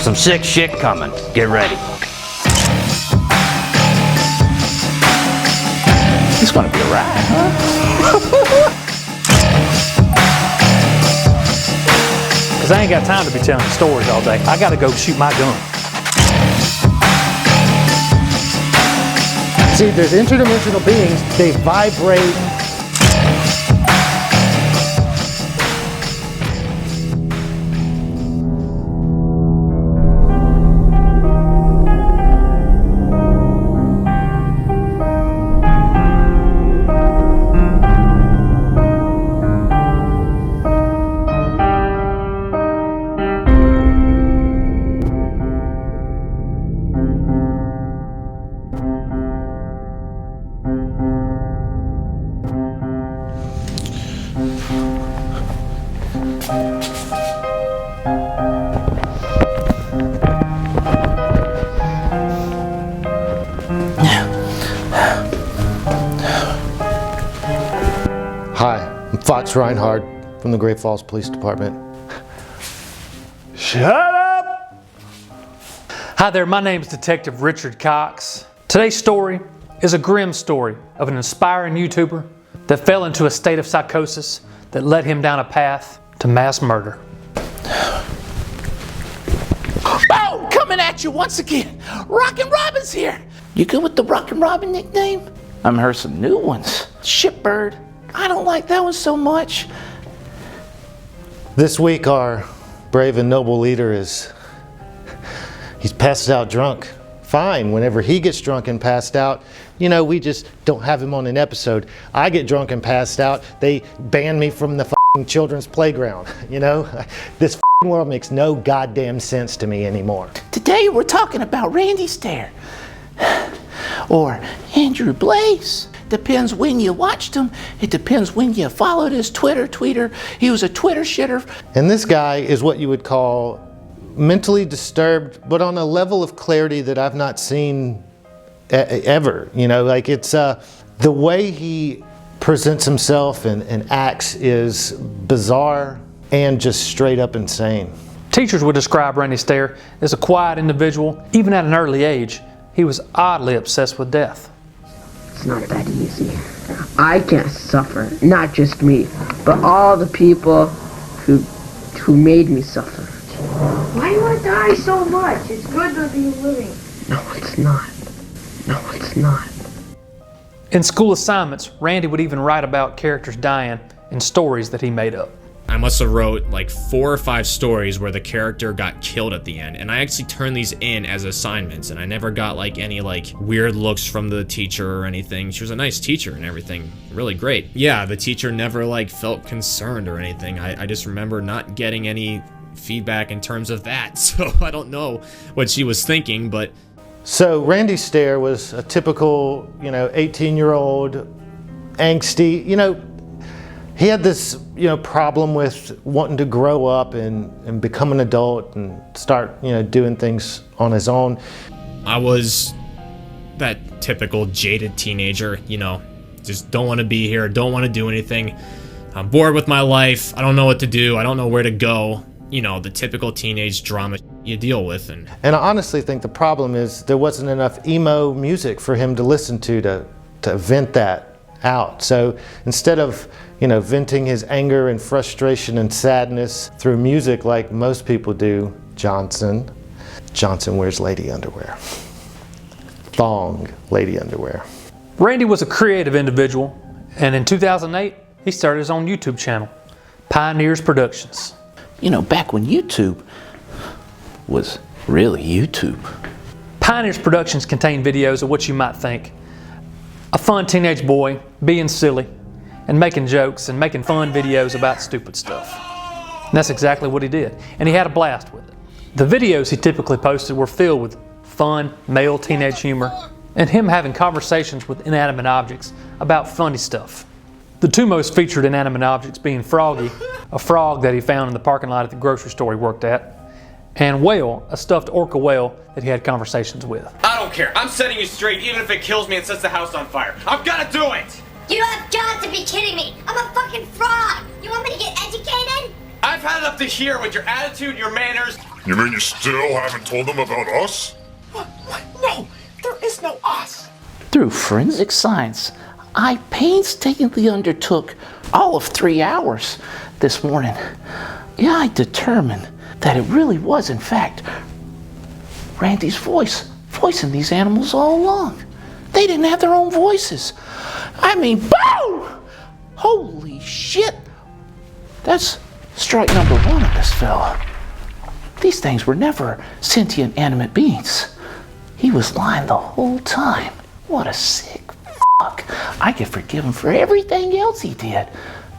Some sick shit coming. Get ready. It's gonna be a ride, huh? Because I ain't got time to be telling stories all day. I gotta go shoot my gun. See, there's interdimensional beings, they vibrate. Hi, I'm Fox Reinhardt from the Great Falls Police Department. Shut up! Hi there, my name is Detective Richard Cox. Today's story is a grim story of an inspiring YouTuber that fell into a state of psychosis that led him down a path to mass murder. Boom! Coming at you once again. Rockin' Robin's here. You good with the Rockin' Robin nickname? I'm heard some new ones. Shitbird. I don't like that one so much. This week our brave and noble leader he's passed out drunk. Fine, whenever he gets drunk and passed out, you know, we just don't have him on an episode. I get drunk and passed out, they ban me from the f***ing children's playground, you know? This f***ing world makes no goddamn sense to me anymore. Today we're talking about Randy Stair. Or Andrew Blaze. Depends when you watched him. It depends when you followed his tweeter. He was a Twitter shitter. And this guy is what you would call mentally disturbed, but on a level of clarity that I've not seen ever. You know, like it's the way he presents himself and acts is bizarre and just straight up insane. Teachers would describe Randy Stair as a quiet individual. Even at an early age, he was oddly obsessed with death. It's not that easy. I can't suffer, not just me, but all the people who made me suffer. Why do you want to die so much? It's good to be living. No, it's not. No, it's not. In school assignments, Randy would even write about characters dying in stories that he made up. I must have wrote like 4 or 5 stories where the character got killed at the end, and I actually turned these in as assignments, and I never got like any like weird looks from the teacher or anything. She was a nice teacher and everything, really great. Yeah, the teacher never like felt concerned or anything. I just remember not getting any feedback in terms of that, so I don't know what she was thinking, but... So Randy Stair was a typical, you know, 18-year-old angsty, you know, he had this, you know, problem with wanting to grow up and become an adult and start, you know, doing things on his own. I was that typical jaded teenager, you know, just don't want to be here, don't want to do anything. I'm bored with my life, I don't know what to do, I don't know where to go. You know, the typical teenage drama you deal with. And I honestly think the problem is there wasn't enough emo music for him to listen to vent that out. So instead of, you know, venting his anger and frustration and sadness through music like most people do, Johnson wears lady underwear. Thong lady underwear. Randy was a creative individual, and in 2008, he started his own YouTube channel, Pioneers Productions. You know, back when YouTube was really YouTube. Pioneers Productions contain videos of what you might think. A fun teenage boy being silly and making jokes and making fun videos about stupid stuff. And that's exactly what he did, and he had a blast with it. The videos he typically posted were filled with fun male teenage humor and him having conversations with inanimate objects about funny stuff. The 2 most featured inanimate objects being Froggy, a frog that he found in the parking lot at the grocery store he worked at, and Whale, a stuffed orca whale that he had conversations with. I don't care. I'm setting you straight even if it kills me and sets the house on fire. I've got to do it! You have got to be kidding me! I'm a fucking frog! You want me to get educated? I've had it up to here with your attitude and your manners. You mean you still haven't told them about us? What? No, there is no us. Through forensic science, I painstakingly undertook all of 3 hours this morning. Yeah, I determined that it really was, in fact, Randy's voicing these animals all along. They didn't have their own voices. I mean, boom! Holy shit! That's strike number 1 of this fella. These things were never sentient animate beings. He was lying the whole time. What a sick fuck. I could forgive him for everything else he did.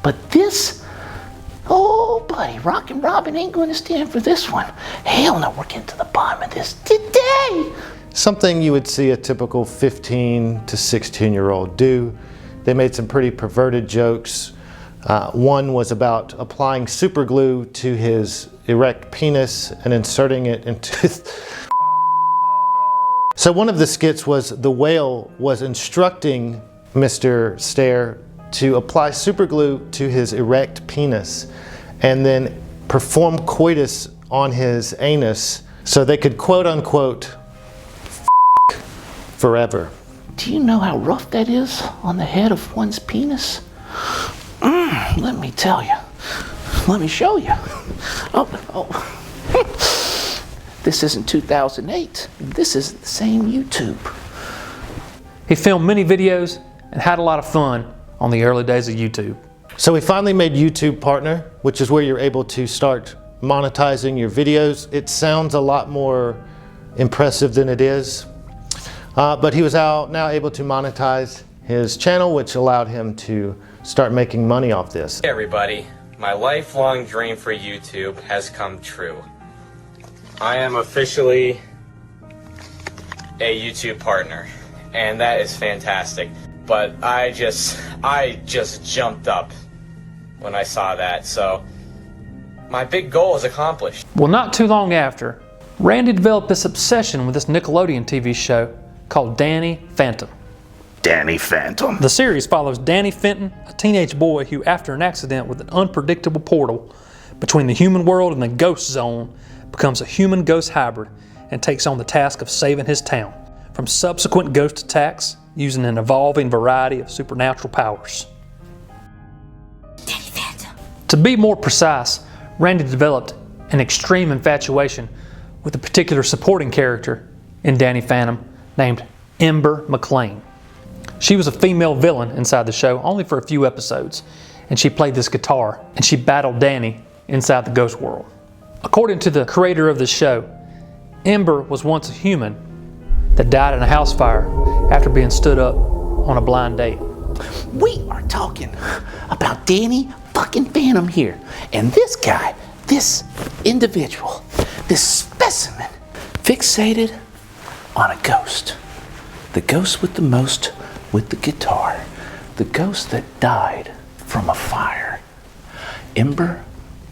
But this, oh buddy, Rockin' Robin ain't going to stand for this one. Hell no, we're getting to the bottom of this today. Something you would see a typical 15 to 16-year-old do. They made some pretty perverted jokes. One was about applying super glue to his erect penis and inserting it into So one of the skits was the whale was instructing Mr. Stair to apply super glue to his erect penis and then perform coitus on his anus so they could quote unquote forever. Do you know how rough that is on the head of one's penis? Let me tell you. Let me show you. This isn't 2008. This is the same YouTube. He filmed many videos and had a lot of fun on the early days of YouTube. So we finally made YouTube Partner, which is where you're able to start monetizing your videos. It sounds a lot more impressive than it is. But he was now able to monetize his channel, which allowed him to start making money off this. Hey everybody, my lifelong dream for YouTube has come true. I am officially a YouTube partner, and that is fantastic. But I just jumped up when I saw that, so my big goal is accomplished. Well, not too long after, Randy developed this obsession with this Nickelodeon TV show called Danny Phantom. Danny Phantom. The series follows Danny Fenton, a teenage boy who, after an accident with an unpredictable portal between the human world and the ghost zone, becomes a human-ghost hybrid and takes on the task of saving his town from subsequent ghost attacks using an evolving variety of supernatural powers. Danny Phantom. To be more precise, Randy developed an extreme infatuation with a particular supporting character in Danny Phantom named Ember McLean. She was a female villain inside the show only for a few episodes, and she played this guitar and she battled Danny inside the ghost world. According to the creator of the show, Ember was once a human that died in a house fire after being stood up on a blind date. We are talking about Danny fucking Phantom here. And this guy, this individual, this specimen, fixated on a ghost. The ghost with the most with the guitar. The ghost that died from a fire. Ember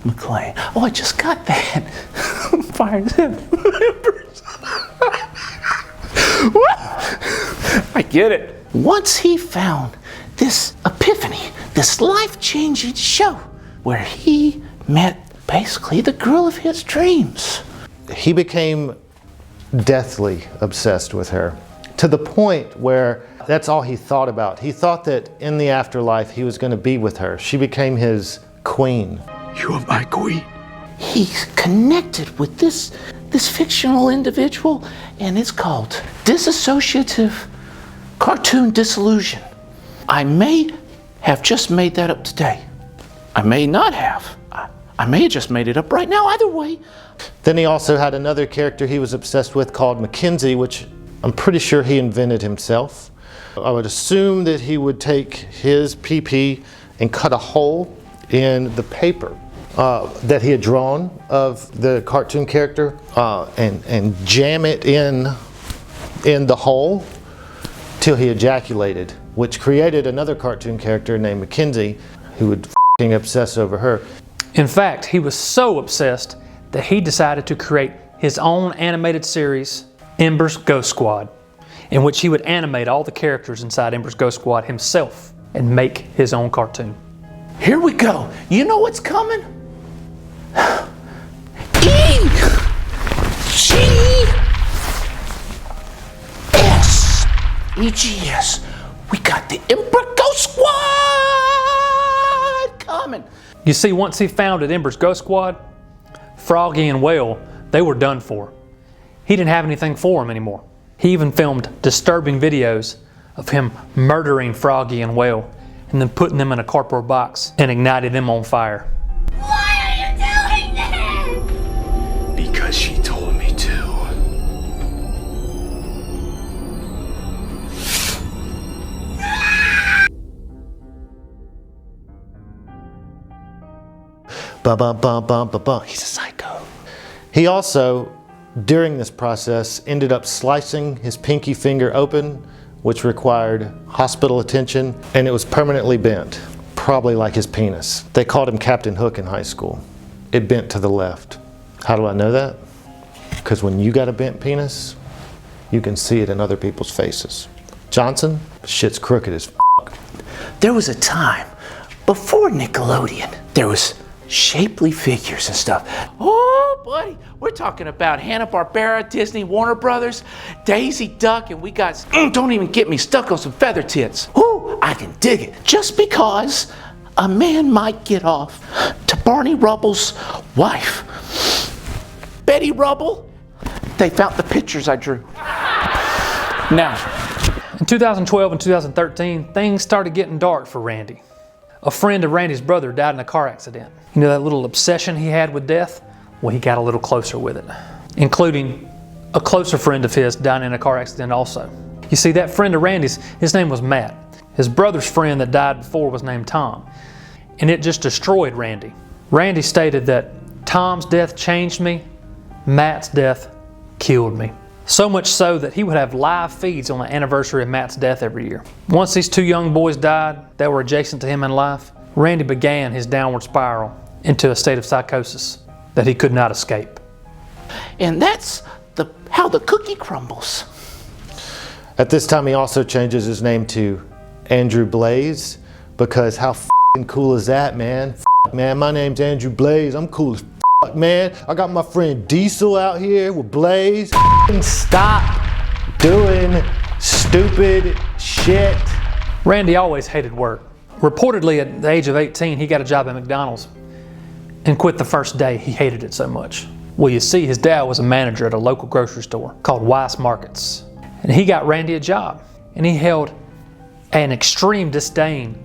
McLean. Oh, I just got that. Fires him. I get it. Once he found this epiphany, this life-changing show where he met basically the girl of his dreams. He became deathly obsessed with her to the point where that's all he thought about. He thought that in the afterlife he was going to be with her. She became his queen. You are my queen. He's connected with this fictional individual, and it's called Disassociative Cartoon Disillusion. I may have just made that up today. I may not have. I may have just made it up right now, either way. Then he also had another character he was obsessed with called Mackenzie, which I'm pretty sure he invented himself. I would assume that he would take his PP and cut a hole in the paper that he had drawn of the cartoon character and jam it in the hole till he ejaculated, which created another cartoon character named Mackenzie who would f***ing obsess over her. In fact, he was so obsessed that he decided to create his own animated series, Ember's Ghost Squad, in which he would animate all the characters inside Ember's Ghost Squad himself and make his own cartoon. Here we go. You know what's coming? E-G-S. We got the Emperor Ghost Squad coming. You see, once he founded Ember's Ghost Squad, Froggy and Whale, they were done for. He didn't have anything for them anymore. He even filmed disturbing videos of him murdering Froggy and Whale and then putting them in a cardboard box and igniting them on fire. Why are you doing this? Because she told me to. Ba-ba-ba-ba-ba-ba. He's a psycho. He also, during this process, ended up slicing his pinky finger open, which required hospital attention, and it was permanently bent, probably like his penis. They called him Captain Hook in high school. It bent to the left. How do I know that? Because when you got a bent penis, you can see it in other people's faces. Johnson, shit's crooked as f***. There was a time before Nickelodeon. There was shapely figures and stuff. Oh, buddy, we're talking about Hanna-Barbera, Disney, Warner Brothers, Daisy Duck, and we got, don't even get me stuck on some feather tits. Ooh, I can dig it. Just because a man might get off to Barney Rubble's wife, Betty Rubble, they found the pictures I drew. Now, in 2012 and 2013, things started getting dark for Randy. A friend of Randy's brother died in a car accident. You know that little obsession he had with death? Well, he got a little closer with it, including a closer friend of his dying in a car accident also. You see, that friend of Randy's, his name was Matt. His brother's friend that died before was named Tom, and it just destroyed Randy. Randy stated that Tom's death changed me, Matt's death killed me. So much so that he would have live feeds on the anniversary of Matt's death every year. Once these two young boys died that were adjacent to him in life, Randy began his downward spiral into a state of psychosis that he could not escape. and that's how the cookie crumbles. At this time, he also changes his name to Andrew Blaze, because how f***ing cool is that, man? Man, my name's Andrew Blaze. I'm cool as f***, man. I got my friend Diesel out here with Blaze. Stop doing stupid shit. Randy always hated work. Reportedly, at the age of 18, he got a job at McDonald's and quit the first day. He hated it so much. Well, you see, his dad was a manager at a local grocery store called Weiss Markets. And he got Randy a job. And he held an extreme disdain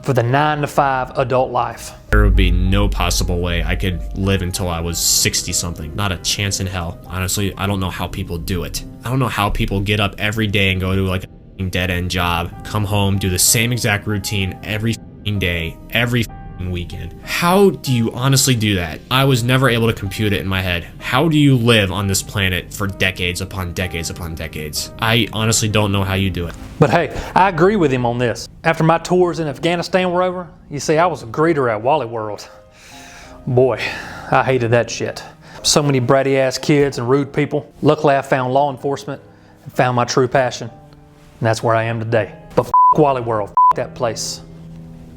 for the 9-to-5 adult life. There would be no possible way I could live until I was 60-something. Not a chance in hell. Honestly, I don't know how people do it. I don't know how people get up every day and go to like a dead-end job, come home, do the same exact routine every day, every weekend. How do you honestly do that? I was never able to compute it in my head. How do you live on this planet for decades upon decades upon decades? I honestly don't know how you do it. But hey, I agree with him on this. After my tours in Afghanistan were over, you see, I was a greeter at Wally World. Boy, I hated that shit. So many bratty ass kids and rude people. Luckily, I found law enforcement and found my true passion. And that's where I am today. But f*** Wally World, f*** that place.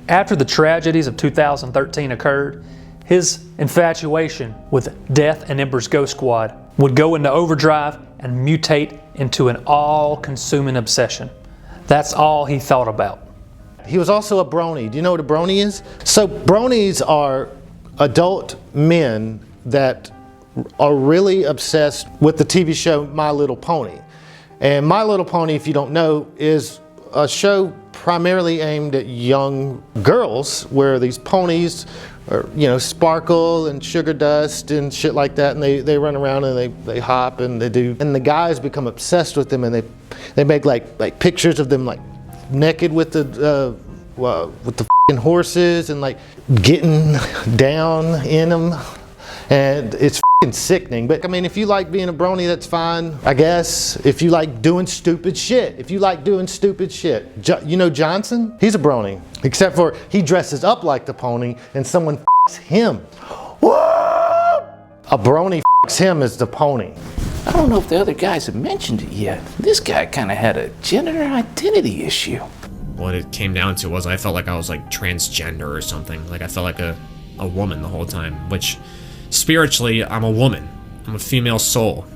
After the tragedies of 2013 occurred, his infatuation with Death and Ember's Ghost Squad would go into overdrive and mutate into an all-consuming obsession. That's all he thought about. He was also a brony. Do you know what a brony is? So bronies are adult men that are really obsessed with the TV show My Little Pony. And My Little Pony, if you don't know, is a show primarily aimed at young girls, where these ponies are, you know, sparkle and sugar dust and shit like that, and they run around and they hop and they do, and the guys become obsessed with them, and they make like pictures of them like naked with the f***ing horses and like getting down in them, and it's f***ing sickening. But I mean, if you like being a brony, that's fine, I guess. If you like doing stupid shit, you know Johnson? He's a brony, except for he dresses up like the pony and someone f***s him. What? A brony f***s him as the pony. I don't know if the other guys have mentioned it yet. This guy kind of had a gender identity issue. What it came down to was I felt like I was like transgender or something. Like I felt like a woman the whole time, which spiritually, I'm a woman. I'm a female soul.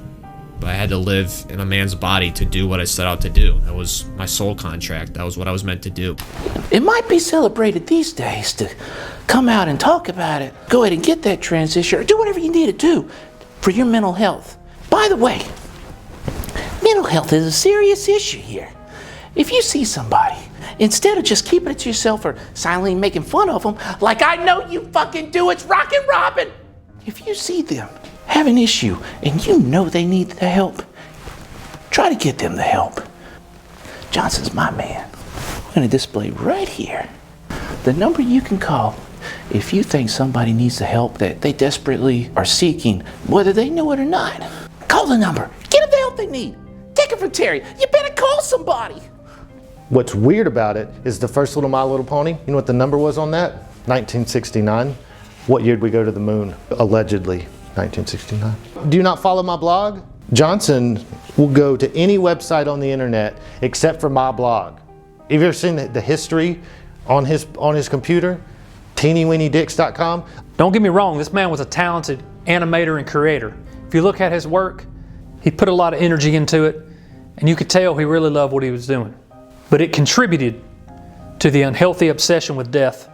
But I had to live in a man's body to do what I set out to do. That was my soul contract. That was what I was meant to do. It might be celebrated these days to come out and talk about it. Go ahead and get that transition, or do whatever you need to do for your mental health. By the way, mental health is a serious issue here. If you see somebody, instead of just keeping it to yourself or silently making fun of them, like I know you fucking do, it's Rockin' Robin. If you see them have an issue and you know they need the help, try to get them the help. Johnson's my man. I'm going to display right here the number you can call if you think somebody needs the help that they desperately are seeking, whether they know it or not. Call the number. Get them the help they need. Take it from Terry. You better call somebody. What's weird about it is the first little My Little Pony, you know what the number was on that? 1969. What year did we go to the moon? Allegedly, 1969. Do you not follow my blog? Johnson will go to any website on the internet except for my blog. Have you ever seen the history on his computer? TeenyWeenieDicks.com. Don't get me wrong, this man was a talented animator and creator. If you look at his work, he put a lot of energy into it, and you could tell he really loved what he was doing. But it contributed to the unhealthy obsession with death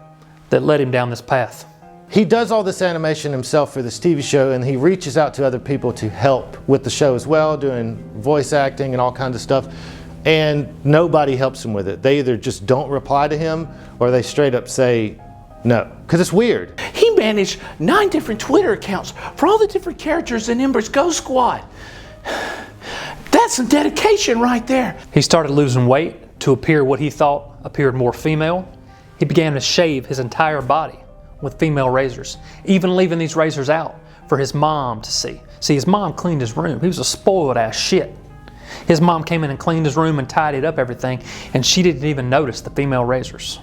that led him down this path. He does all this animation himself for this TV show, and he reaches out to other people to help with the show as well, doing voice acting and all kinds of stuff. And nobody helps him with it. They either just don't reply to him or they straight up say no, because it's weird. He managed 9 different Twitter accounts for all the different characters in Ember's Ghost Squad. That's some dedication right there. He started losing weight to appear what he thought appeared more female. He began to shave his entire body with female razors, even leaving these razors out for his mom to see. See, his mom cleaned his room. He was a spoiled ass shit. His mom came in and cleaned his room and tidied up everything, and she didn't even notice the female razors.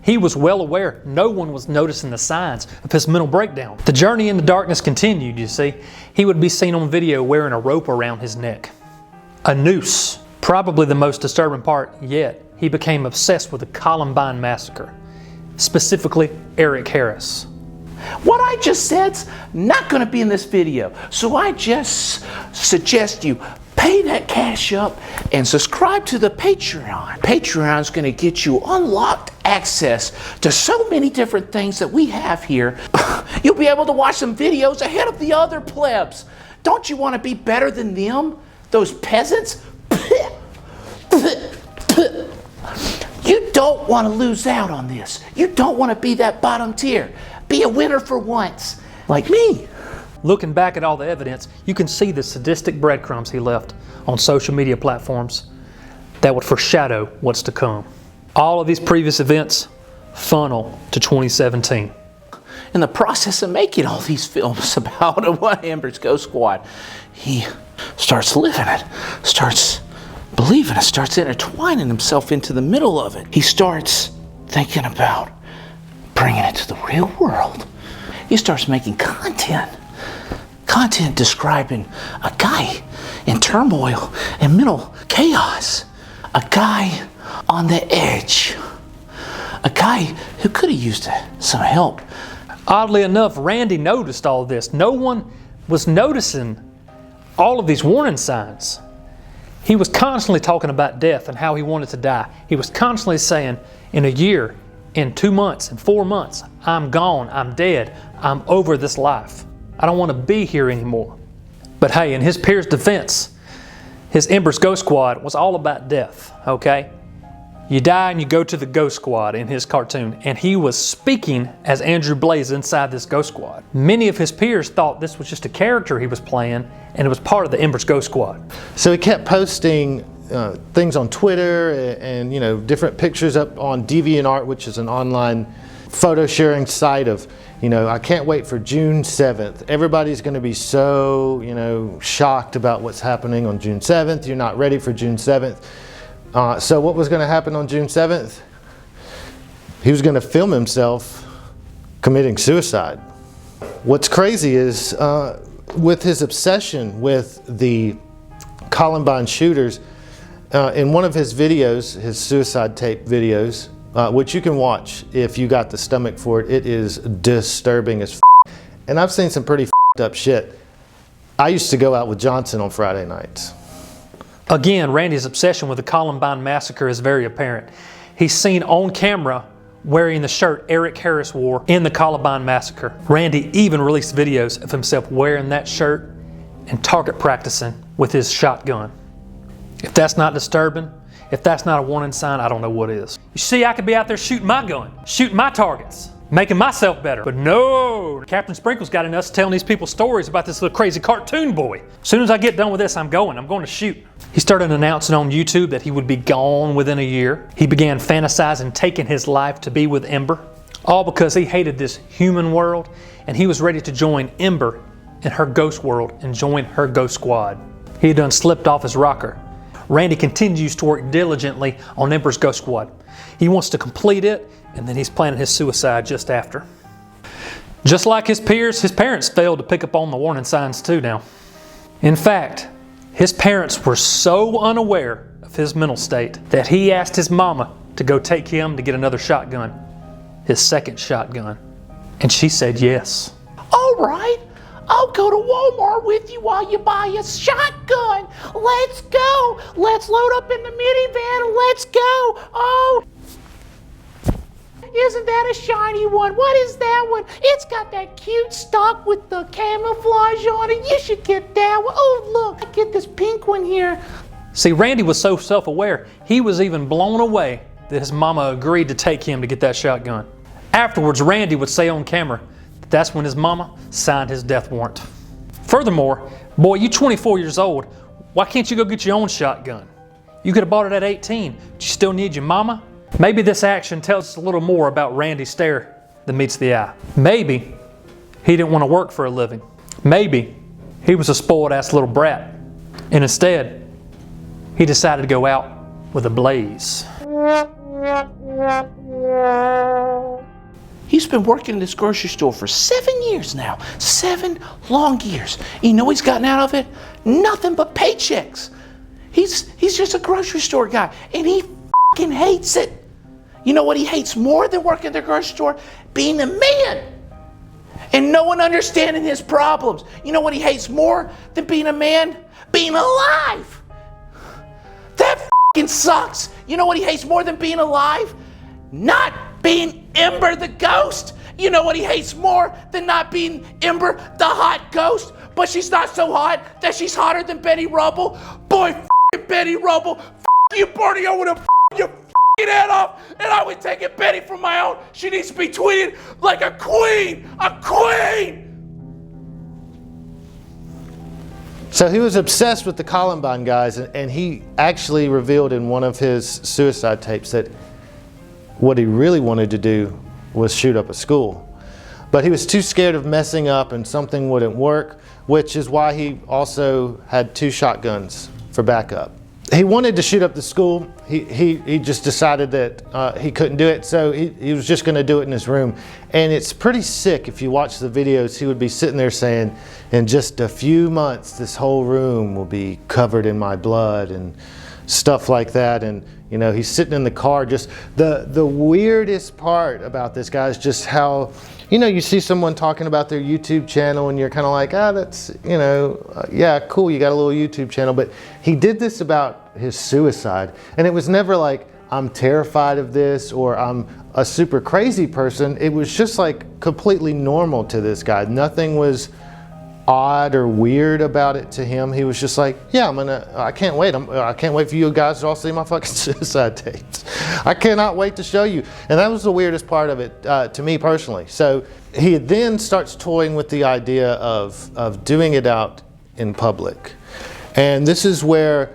He was well aware no one was noticing the signs of his mental breakdown. The journey in the darkness continued, you see. He would be seen on video wearing a rope around his neck. A noose. Probably the most disturbing part yet. He became obsessed with the Columbine massacre. Specifically, Eric Harris. What I just said's not going to be in this video, so I just suggest you pay that cash up and subscribe to the Patreon. Patreon's going to get you unlocked access to so many different things that we have here. You'll be able to watch some videos ahead of the other plebs. Don't you want to be better than them? Those peasants? You don't want to lose out on this. You don't want to be that bottom tier. Be a winner for once, like me. Looking back at all the evidence, you can see the sadistic breadcrumbs he left on social media platforms that would foreshadow what's to come. All of these previous events funnel to 2017. In the process of making all these films about Ember's Ghost Squad, he starts living it, starts believing it, starts intertwining himself into the middle of it. He starts thinking about bringing it to the real world. He starts making content describing a guy in turmoil and mental chaos, a guy on the edge, a guy who could have used some help. Oddly enough, Randy noticed all this. No one was noticing all of these warning signs. He was constantly talking about death and how he wanted to die. He was constantly saying, in a year, in 2 months, in 4 months, I'm gone, I'm dead, I'm over this life. I don't want to be here anymore. But hey, in his peers' defense, his Ember's Ghost Squad was all about death, okay? You die and you go to the Ghost Squad in his cartoon, and he was speaking as Andrew Blaze inside this Ghost Squad. Many of his peers thought this was just a character he was playing, and it was part of the Ember's Ghost Squad. So he kept posting things on Twitter and different pictures up on DeviantArt, which is an online photo sharing site of, I can't wait for June 7th. Everybody's going to be so, shocked about what's happening on June 7th. You're not ready for June 7th. So what was going to happen on June 7th? He was going to film himself committing suicide. What's crazy is with his obsession with the Columbine shooters, in one of his videos, his suicide tape videos, which you can watch if you got the stomach for it, it is disturbing as f***. and I've seen some pretty f***ed up shit. I used to go out with Johnson on Friday nights. Again, Randy's obsession with the Columbine massacre is very apparent. He's seen on camera wearing the shirt Eric Harris wore in the Columbine massacre. Randy even released videos of himself wearing that shirt and target practicing with his shotgun. If that's not disturbing, if that's not a warning sign, I don't know what is. You see, I could be out there shooting my gun, shooting my targets, making myself better. But no, Captain Sprinkle's got in us telling these people stories about this little crazy cartoon boy. As soon as I get done with this, I'm going to shoot. He started announcing on YouTube that he would be gone within a year. He began fantasizing taking his life to be with Ember, all because he hated this human world and he was ready to join Ember in her ghost world and join her ghost squad. He had done slipped off his rocker. Randy continues to work diligently on Ember's ghost squad. He wants to complete it, and then he's planning his suicide just after. Just like his peers, his parents failed to pick up on the warning signs too now. In fact, his parents were so unaware of his mental state that he asked his mama to go take him to get another shotgun, his second shotgun. And she said yes. All right, I'll go to Walmart with you while you buy a shotgun. Let's go. Let's load up in the minivan and let's go. Oh, isn't that a shiny one? What is that one? It's got that cute stock with the camouflage on it. You should get that one. Oh, look, I get this pink one here. See, Randy was so self-aware, he was even blown away that his mama agreed to take him to get that shotgun. Afterwards, Randy would say on camera that that's when his mama signed his death warrant. Furthermore, boy, you 24 years old, why can't you go get your own shotgun? You could have bought it at 18, but you still need your mama? Maybe this action tells us a little more about Randy Stair than meets the eye. Maybe he didn't want to work for a living. Maybe he was a spoiled-ass little brat, and instead, he decided to go out with a blaze. He's been working in this grocery store for 7 years now. 7 long years. You know he's gotten out of it? Nothing but paychecks. He's just a grocery store guy, and he fucking hates it. You know what he hates more than working at the grocery store? Being a man. And no one understanding his problems. You know what he hates more than being a man? Being alive. That fucking sucks. You know what he hates more than being alive? Not being Ember the ghost. You know what he hates more than not being Ember the hot ghost? But she's not so hot that she's hotter than Betty Rubble. Boy, f***ing Betty Rubble. F*** you, Bernie. I would have your f***ing head off, and I would take it Betty from my own. She needs to be tweeted like a queen. A queen! So he was obsessed with the Columbine guys, and he actually revealed in one of his suicide tapes that what he really wanted to do was shoot up a school. But he was too scared of messing up and something wouldn't work, which is why he also had 2 shotguns for backup. He wanted to shoot up the school. He just decided that he couldn't do it, so he was just going to do it in his room. And it's pretty sick. If you watch the videos, he would be sitting there saying, in just a few months, this whole room will be covered in my blood and stuff like that. And you know, he's sitting in the car. Just the weirdest part about this guy is just how, you know, you see someone talking about their YouTube channel and you're kind of like, ah, that's, you know, yeah, cool, you got a little YouTube channel. But he did this about his suicide. And it was never like, I'm terrified of this or I'm a super crazy person. It was just like completely normal to this guy. Nothing was odd or weird about it to him. He was just like, yeah, I can't wait. I can't wait for you guys to all see my fucking suicide tapes. I cannot wait to show you. And that was the weirdest part of it to me personally. So he then starts toying with the idea of doing it out in public. And this is where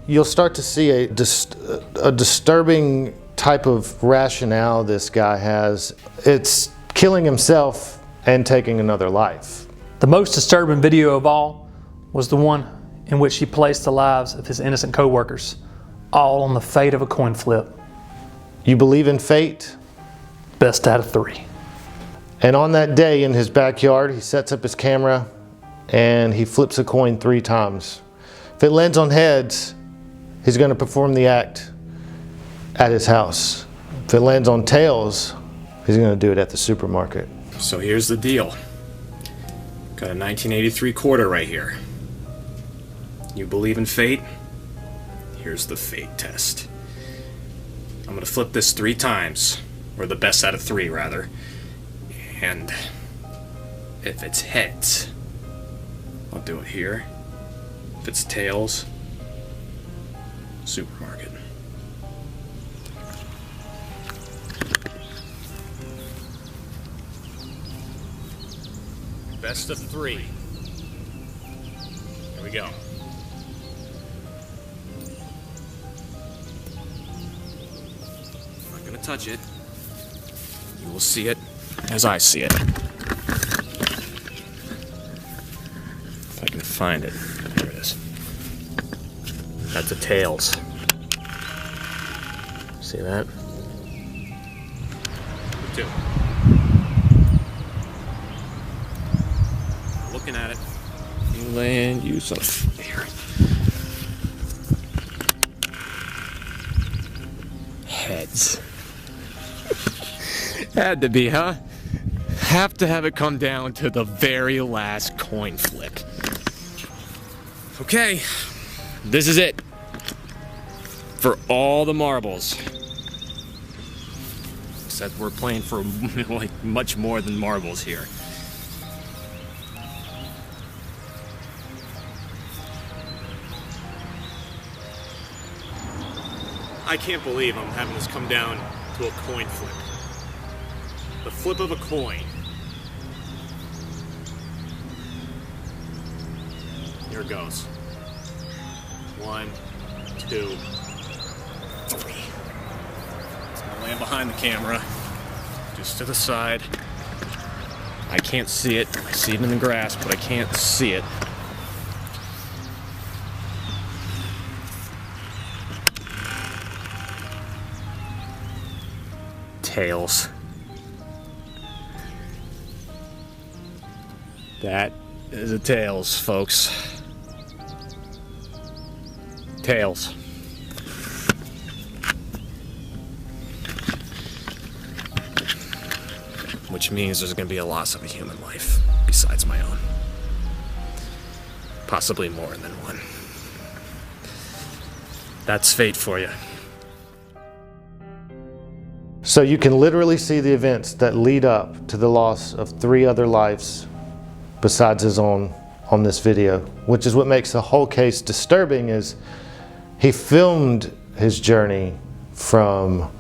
you'll start to see a disturbing type of rationale this guy has. It's killing himself and taking another life. The most disturbing video of all was the one in which he placed the lives of his innocent co-workers, all on the fate of a coin flip. You believe in fate? Best out of 3. And on that day in his backyard, he sets up his camera and he flips a coin 3 times. If it lands on heads, he's going to perform the act at his house. If it lands on tails, he's going to do it at the supermarket. So here's the deal. Got a 1983 quarter right here. You believe in fate? Here's the fate test. I'm gonna flip this 3 times, or the best out of 3 rather, and if it's heads, I'll do it here. If it's tails, supermarket. Best of 3. Here we go. I'm not gonna touch it. You will see it as I see it. If I can find it. There it is. That's a tails. See that? Two. Looking at it. Land use of here. Heads. Had to be, huh? Have to have it come down to the very last coin flip. Okay, this is it. For all the marbles. Except we're playing for like much more than marbles here. I can't believe I'm having this come down to a coin flip. The flip of a coin. Here it goes. 1, 2, 3. It's gonna land behind the camera. Just to the side. I can't see it. I see it in the grass, but I can't see it. Tails. That is a tails, folks. Tails. Which means there's going to be a loss of a human life, besides my own. Possibly more than one. That's fate for you. So you can literally see the events that lead up to the loss of 3 other lives besides his own on this video, which is what makes the whole case disturbing. Is he filmed his journey from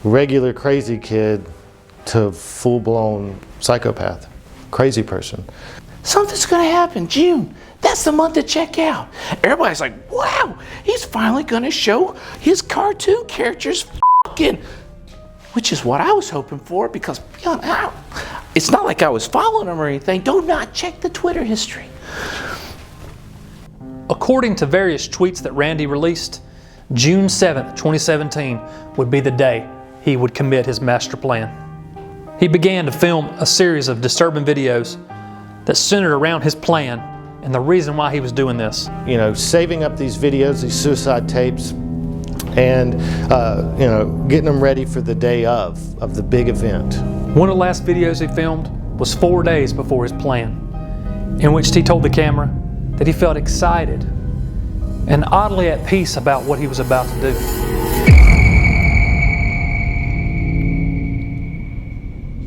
regular crazy kid to full-blown psychopath, crazy person. Something's gonna happen, June. That's the month to check out. Everybody's like, wow, he's finally gonna show his cartoon characters f***ing, which is what I was hoping for, because you know, it's not like I was following him or anything. Do not check the Twitter history. According to various tweets that Randy released, June 7th, 2017 would be the day he would commit his master plan. He began to film a series of disturbing videos that centered around his plan and the reason why he was doing this. You know, saving up these videos, these suicide tapes, and you know, getting them ready for the day of the big event. One of the last videos he filmed was 4 days before his plan, in which he told the camera that he felt excited and oddly at peace about what he was about to do.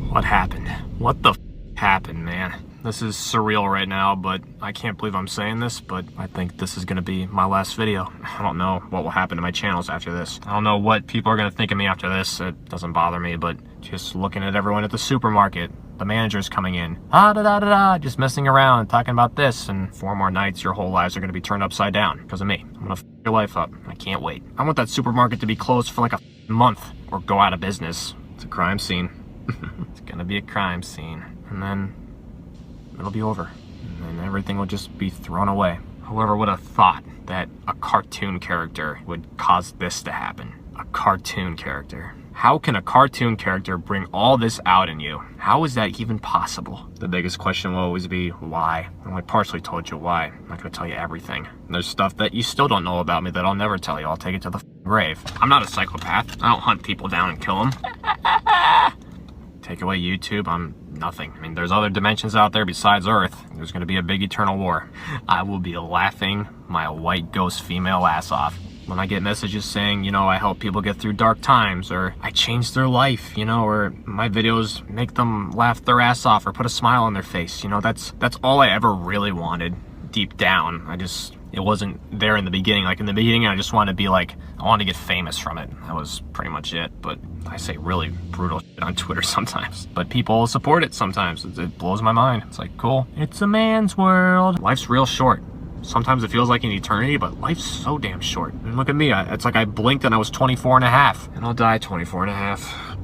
What happened? What the f happened, man? This is surreal right now, but I can't believe I'm saying this, but I think this is gonna be my last video. I don't know what will happen to my channels after this. I don't know what people are gonna think of me after this. It doesn't bother me, but just looking at everyone at the supermarket, the manager's coming in, just messing around, talking about this, and 4 more nights, your whole lives are gonna be turned upside down because of me. I'm gonna f your life up. I can't wait. I want that supermarket to be closed for like a month or go out of business. It's a crime scene. It's gonna be a crime scene. And then it'll be over. And then everything will just be thrown away. Whoever would have thought that a cartoon character would cause this to happen? A cartoon character. How can a cartoon character bring all this out in you? How is that even possible? The biggest question will always be, why? Well, I partially told you why. I'm not gonna tell you everything. There's stuff that you still don't know about me that I'll never tell you. I'll take it to the grave. I'm not a psychopath. I don't hunt people down and kill them. Take away YouTube, I'm nothing. I mean, there's other dimensions out there besides Earth. There's gonna be a big eternal war. I will be laughing my white ghost female ass off when I get messages saying, you know, I help people get through dark times, or I change their life, you know, or my videos make them laugh their ass off or put a smile on their face. You know, that's all I ever really wanted deep down. It wasn't there in the beginning. Like in the beginning, I just wanted to be like, I wanted to get famous from it. That was pretty much it. But I say really brutal shit on Twitter sometimes. But people support it sometimes. It blows my mind. It's like, cool. It's a man's world. Life's real short. Sometimes it feels like an eternity, but life's so damn short. And look at me. It's like I blinked and I was 24 and a half. And I'll die 24 and a half.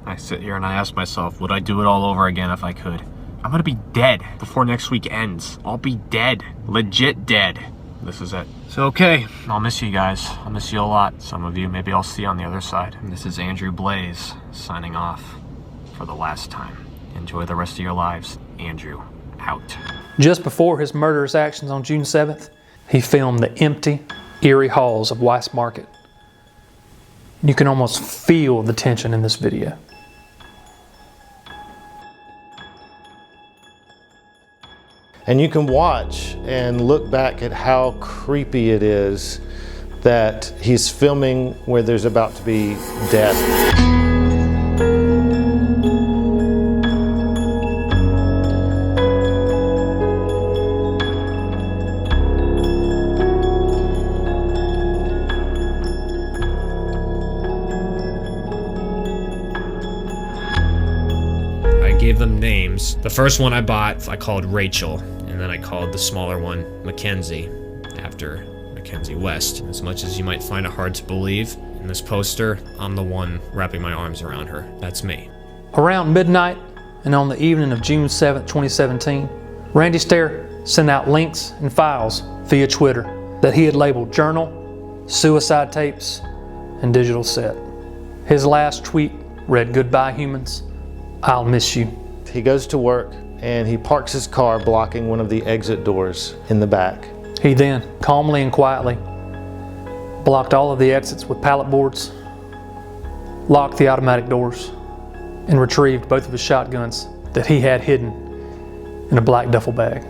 I sit here and I ask myself, would I do it all over again if I could? I'm gonna be dead before next week ends. I'll be dead. Legit dead. This is it. So okay, I'll miss you guys. I'll miss you a lot. Some of you maybe I'll see on the other side. And this is Andrew Blaze signing off for the last time. Enjoy the rest of your lives. Andrew, out. Just before his murderous actions on June 7th, he filmed the empty, eerie halls of Weiss Market. You can almost feel the tension in this video. And you can watch and look back at how creepy it is that he's filming where there's about to be death. I gave them names. The first one I bought, I called Rachel. And then I called the smaller one Mackenzie, after Mackenzie West. As much as you might find it hard to believe, in this poster, I'm the one wrapping my arms around her. That's me. Around midnight and on the evening of June 7th, 2017, Randy Stair sent out links and files via Twitter that he had labeled journal, suicide tapes, and digital set. His last tweet read, "Goodbye humans, I'll miss you." He goes to work and he parks his car blocking one of the exit doors in the back. He then, calmly and quietly, blocked all of the exits with pallet boards, locked the automatic doors, and retrieved both of his shotguns that he had hidden in a black duffel bag.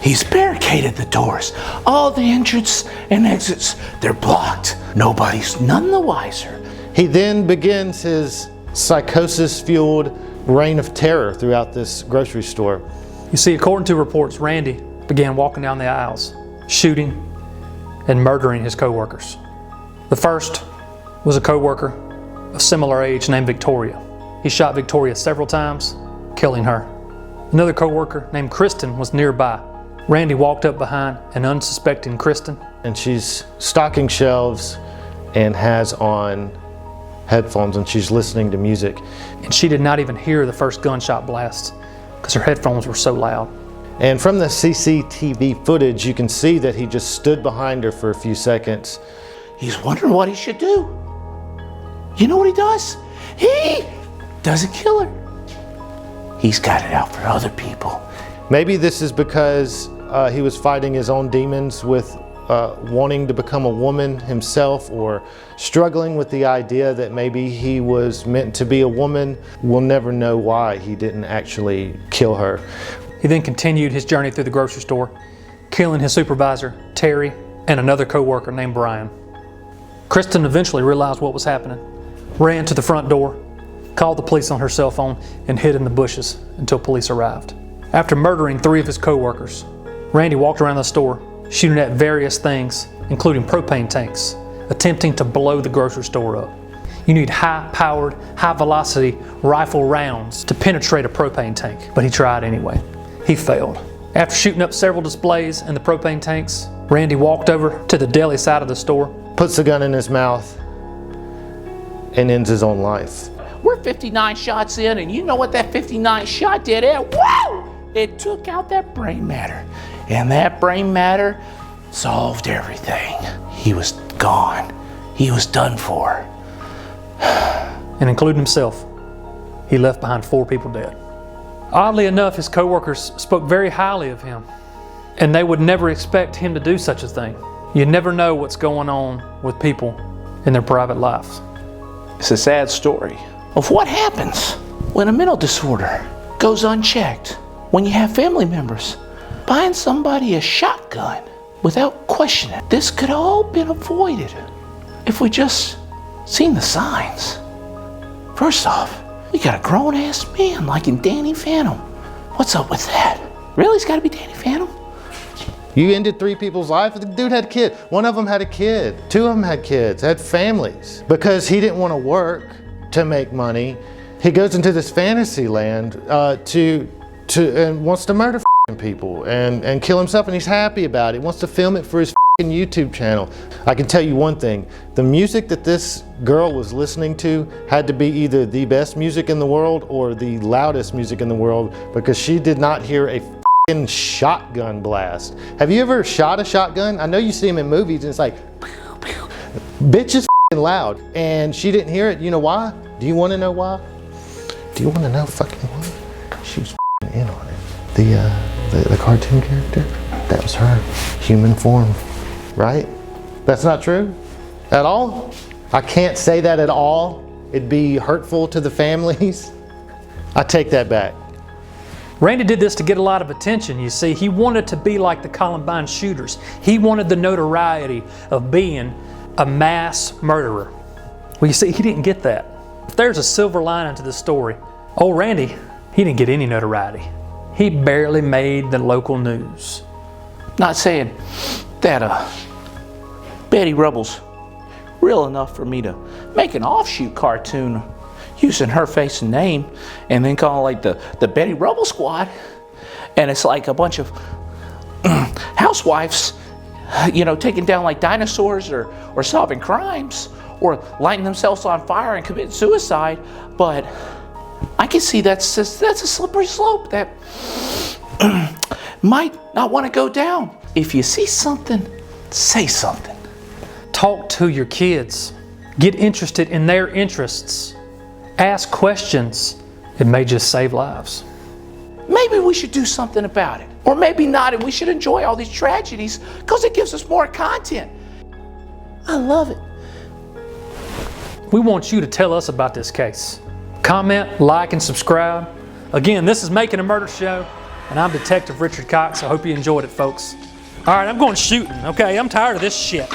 He's barricaded the doors. All the entrance and exits, they're blocked. Nobody's none the wiser. He then begins his psychosis-fueled reign of terror throughout this grocery store. You see, according to reports, Randy began walking down the aisles, shooting and murdering his co-workers. The first was a co-worker of similar age named Victoria. He shot Victoria several times, killing her. Another co-worker named Kristen was nearby. Randy walked up behind an unsuspecting Kristen. And she's stocking shelves and has on headphones and she's listening to music. And she did not even hear the first gunshot blast because her headphones were so loud. And from the CCTV footage, you can see that he just stood behind her for a few seconds. He's wondering what he should do. You know what he does? He doesn't kill her. He's got it out for other people. Maybe this is because he was fighting his own demons with wanting to become a woman himself, or struggling with the idea that maybe he was meant to be a woman. We'll never know why he didn't actually kill her. He then continued his journey through the grocery store, killing his supervisor, Terry, and another co-worker named Brian. Kristen eventually realized what was happening, ran to the front door, called the police on her cell phone, and hid in the bushes until police arrived. After murdering 3 of his co-workers, Randy walked around the store, shooting at various things, including propane tanks, attempting to blow the grocery store up. You need high-powered, high-velocity rifle rounds to penetrate a propane tank, but he tried anyway. He failed. After shooting up several displays in the propane tanks, Randy walked over to the deli side of the store, puts the gun in his mouth, and ends his own life. We're 59 shots in, and you know what that 59 shot did? Woo! It took out that brain matter. And that brain matter solved everything. He was gone. He was done for. And including himself, he left behind 4 people dead. Oddly enough, his co-workers spoke very highly of him, and they would never expect him to do such a thing. You never know what's going on with people in their private lives. It's a sad story of what happens when a mental disorder goes unchecked, when you have family members buying somebody a shotgun without questioning. This could all been avoided if we just seen the signs. First off, we got a grown-ass man liking Danny Phantom. What's up with that? Really? It's gotta be Danny Phantom? You ended 3 people's lives. The dude had a kid. One of them had a kid. 2 of them had kids, had families. Because he didn't want to work to make money, he goes into this fantasy land and wants to murder people and kill himself, and he's happy about it. He wants to film it for his YouTube channel. I can tell you one thing. The music that this girl was listening to had to be either the best music in the world or the loudest music in the world, because she did not hear a shotgun blast. Have you ever shot a shotgun? I know you see them in movies and it's like, pew, pew. Bitch is loud. And she didn't hear it. You know why? Do you want to know why? Do you want to know fucking why? She was in on it. The cartoon character, that was her. Human form, right? That's not true at all? I can't say that at all. It'd be hurtful to the families. I take that back. Randy did this to get a lot of attention, you see. He wanted to be like the Columbine shooters. He wanted the notoriety of being a mass murderer. Well, you see, he didn't get that. If there's a silver lining to this story, old Randy, he didn't get any notoriety. He barely made the local news. Not saying that Betty Rubble's real enough for me to make an offshoot cartoon using her face and name, and then call it like the Betty Rubble Squad, and it's like a bunch of housewives, you know, taking down like dinosaurs or solving crimes or lighting themselves on fire and committing suicide. But I can see that's a slippery slope that might not want to go down. If you see something, say something. Talk to your kids. Get interested in their interests. Ask questions. It may just save lives. Maybe we should do something about it. Or maybe not, and we should enjoy all these tragedies because it gives us more content. I love it. We want you to tell us about this case. Comment, like, and subscribe. Again, this is Making a Murder Show, and I'm Detective Richard Cox. I hope you enjoyed it, folks. All right, I'm going shooting, okay? I'm tired of this shit.